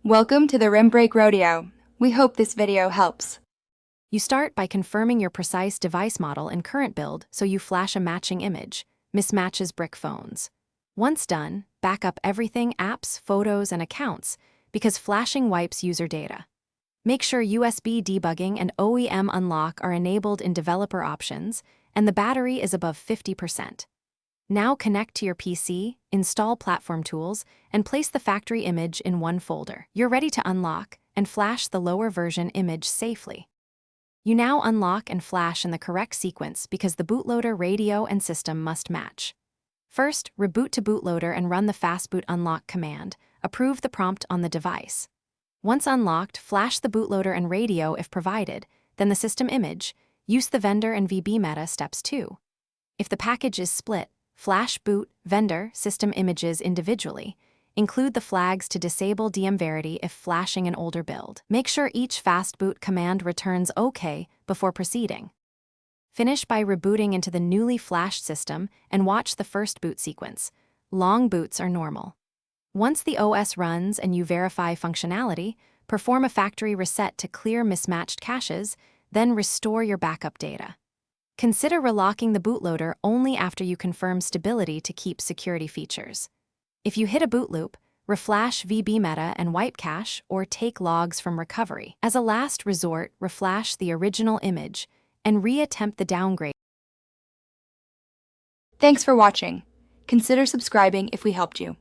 Welcome to the Rim Break Rodeo. We hope this video helps. You start by confirming your precise device model and current build so you flash a matching image, mismatches brick phones. Once done, back up everything, apps, photos, and accounts, because flashing wipes user data. Make sure USB debugging and OEM unlock are enabled in developer options, and the battery is above 50%. Now connect to your PC, install platform tools, and place the factory image in one folder. You're ready to unlock and flash the lower version image safely. You now unlock and flash in the correct sequence because the bootloader radio and system must match. First, reboot to bootloader and run the fastboot unlock command. Approve the prompt on the device. Once unlocked, flash the bootloader and radio if provided, then the system image. Use the vendor and VB meta steps too. If the package is split, flash boot, vendor, system images individually. Include the flags to disable DM Verity if flashing an older build. Make sure each fastboot command returns OK before proceeding. Finish by rebooting into the newly flashed system and watch the first boot sequence. Long boots are normal. Once the OS runs and you verify functionality, perform a factory reset to clear mismatched caches, then restore your backup data. Consider relocking the bootloader only after you confirm stability to keep security features. If you hit a boot loop, reflash VB meta and wipe cache or take logs from recovery. As a last resort, reflash the original image and reattempt the downgrade. Thanks for watching. Consider subscribing if we helped you.